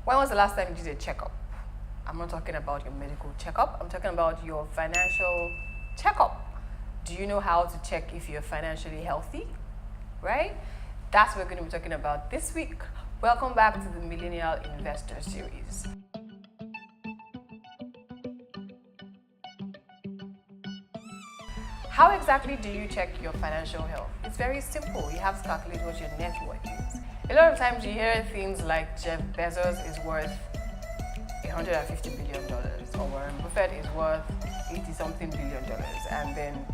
When was the last time you did a checkup? I'm not talking about your medical checkup. I'm talking about your financial checkup. Do you know how to check if you're financially healthy? Right? That's what we're going to be talking about this week. Welcome back to the Millennial Investor Series. How exactly do you check your financial health? It's very simple. You have to calculate what your net worth is. A lot of times you hear things like Jeff Bezos is worth $150 billion, or Warren Buffett is worth 80-something billion dollars, and then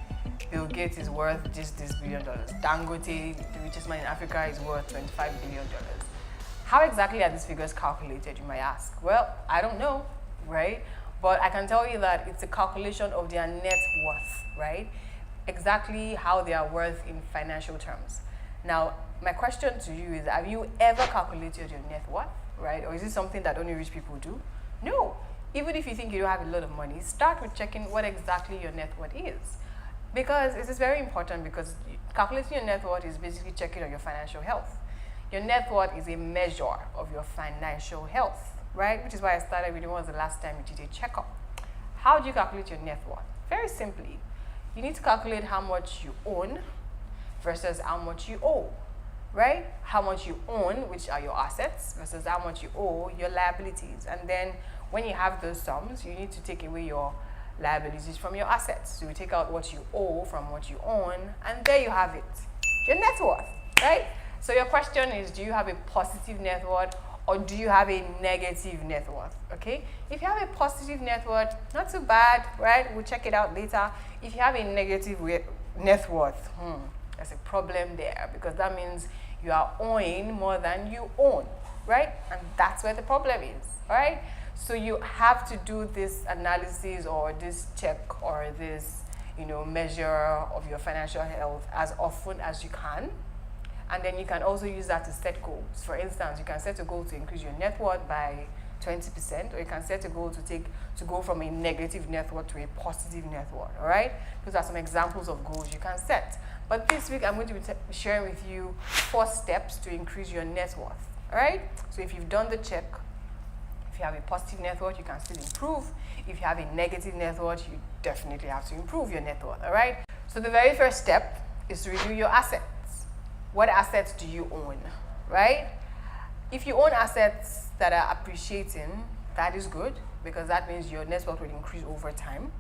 Bill Gates is worth just this $1 billion. Dangote, the richest man in Africa, is worth $25 billion. How exactly are these figures calculated, you might ask? Well, I don't know, right? But I can tell you that it's a calculation of their net worth, right? Exactly how they are worth in financial terms. Now, my question to you is, have you ever calculated your net worth, right? Or is it something that only rich people do? No. Even if you think you don't have a lot of money, start with checking what exactly your net worth is. Because it is very important, because calculating your net worth is basically checking on your financial health. Your net worth is a measure of your financial health, right? Which is why I started with when was the last time you did a checkup. How do you calculate your net worth? Very simply, you need to calculate how much you own versus how much you owe, right? How much you own, which are your assets, versus how much you owe, your liabilities. And then when you have those sums, you need to take away your liabilities from your assets. So you take out what you owe from what you own, and there you have it, your net worth, right? So your question is, do you have a positive net worth, or do you have a negative net worth? Okay, if you have a positive net worth, not too bad, right? We'll check it out later. If you have a negative net worth, there's a problem there, because that means you are owing more than you own, right? And that's where the problem is, all right? So you have to do this analysis, or this check, or this, measure of your financial health as often as you can. And then you can also use that to set goals. For instance, you can set a goal to increase your net worth by 20%, or you can set a goal to go from a negative net worth to a positive net worth, all right? Those are some examples of goals you can set. But this week, I'm going to be sharing with you 4 steps to increase your net worth, all right? So if you've done the check, if you have a positive net worth, you can still improve. If you have a negative net worth, you definitely have to improve your net worth, all right? So the very first step is to review your assets. What assets do you own, right? If you own assets that are appreciating, that is good, because that means your net worth will increase over time,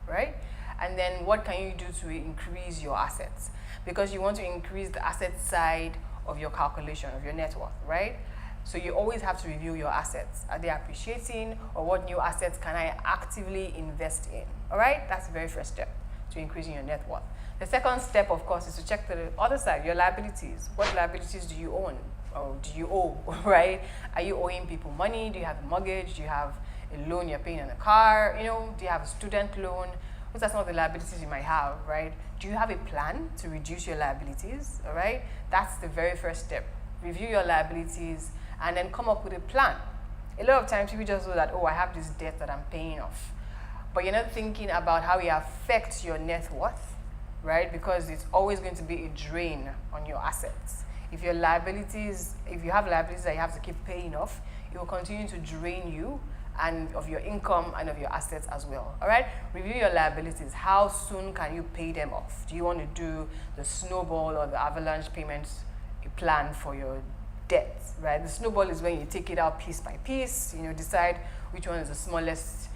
right? And then what can you do to increase your assets? Because you want to increase the asset side of your calculation of your net worth, right? So you always have to review your assets. Are they appreciating, or what new assets can I actively invest in? All right, that's the very first step to increasing your net worth. The second step, of course, is to check the other side, your liabilities. What liabilities do you own, or do you owe, right? Are you owing people money? Do you have a mortgage? Do you have a loan you're paying on a car? Do you have a student loan? Those are some of the liabilities you might have, right? Do you have a plan to reduce your liabilities, all right? That's the very first step. Review your liabilities and then come up with a plan. A lot of times people just know that, oh, I have this debt that I'm paying off. But you're not thinking about how it affects your net worth, right? Because it's always going to be a drain on your assets. If you have liabilities that you have to keep paying off, it will continue to drain you and of your income and of your assets as well, all right? Review your liabilities. How soon can you pay them off? Do you want to do the snowball or the avalanche payments plan for your debt, right? The snowball is when you take it out piece by piece, decide which one is the smallest,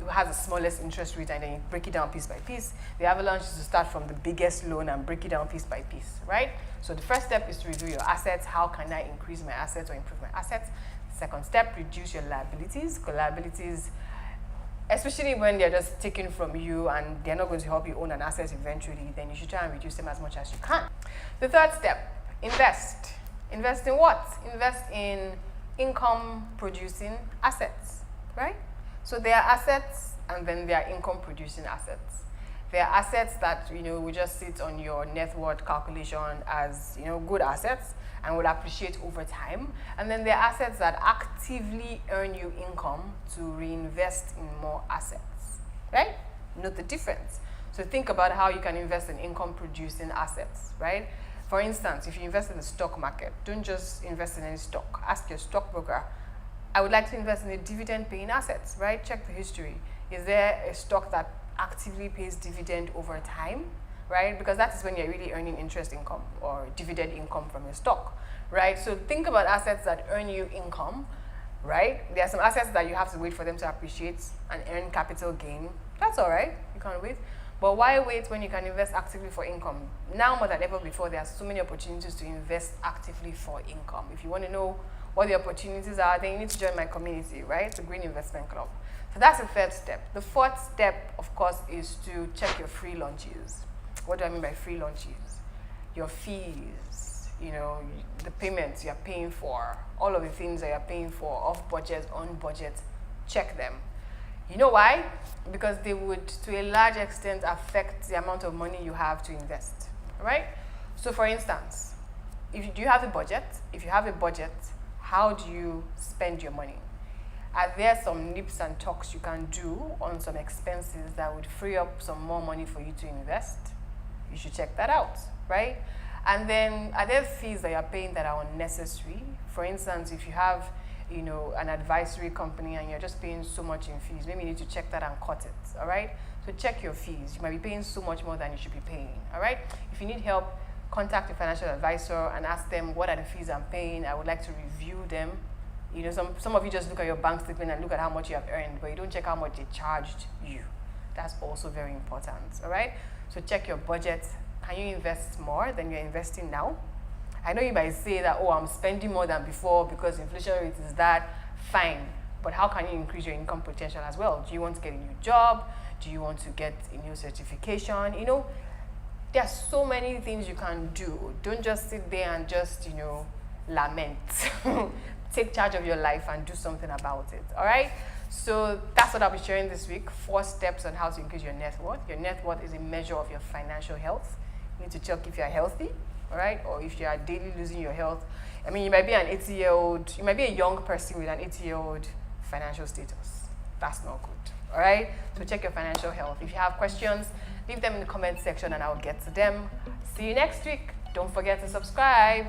has the smallest interest rate, and then you break it down piece by piece. The avalanche is to start from the biggest loan and break it down piece by piece, right? So the first step is to review your assets. How can I increase my assets or improve my assets? Second step, reduce your liabilities. Because liabilities, especially when they're just taken from you and they're not going to help you own an asset eventually, then you should try and reduce them as much as you can. The third step, invest. Invest in what? Invest in income-producing assets, right? So there are assets, and then there are income-producing assets. There are assets that will just sit on your net worth calculation as good assets and will appreciate over time. And then there are assets that actively earn you income to reinvest in more assets, right? Note the difference. So think about how you can invest in income-producing assets, right? For instance, if you invest in the stock market, don't just invest in any stock. Ask your stockbroker, I would like to invest in a dividend-paying assets, right? Check the history. Is there a stock that actively pays dividend over time, right? Because that is when you're really earning interest income or dividend income from your stock, right? So think about assets that earn you income, right? There are some assets that you have to wait for them to appreciate and earn capital gain. That's all right. You can't wait. But why wait when you can invest actively for income? Now more than ever before, there are so many opportunities to invest actively for income. If you want to know what the opportunities are, then you need to join my community, right? The Green Investment Club. So that's the third step. The fourth step, of course, is to check your free lunches. What do I mean by free lunches? Your fees, you know, the payments you're paying for, all of the things that you're paying for, off budget, on budget, check them. You know why? Because they would, to a large extent, affect the amount of money you have to invest, right? So for instance, do you have a budget? If you have a budget, how do you spend your money? Are there some nips and tucks you can do on some expenses that would free up some more money for you to invest? You should check that out, right? And then, are there fees that you're paying that are unnecessary? For instance, if you have, you know, an advisory company and you're just paying so much in fees, maybe you need to check that and cut it, all right? So check your fees. You might be paying so much more than you should be paying, all right? If you need help, contact your financial advisor and ask them, what are the fees I'm paying? I would like to review them. You know, some of you just look at your bank statement and look at how much you have earned, but you don't check how much they charged you. That's also very important, all right? So check your budget. Can you invest more than you're investing now? I know you might say that, oh, I'm spending more than before because inflation rate is that. Fine, but how can you increase your income potential as well? Do you want to get a new job? Do you want to get a new certification? You know, there are so many things you can do. Don't just sit there and just, you know, lament. Take charge of your life and do something about it, all right? So that's what I'll be sharing this week, 4 steps on how to increase your net worth. Your net worth is a measure of your financial health. You need to check if you're healthy, all right? Or if you are daily losing your health. I mean, you might be an 80-year-old, you might be a young person with an 80-year-old financial status. That's not good, all right? So check your financial health. If you have questions, leave them in the comment section and I'll get to them. See you next week. Don't forget to subscribe.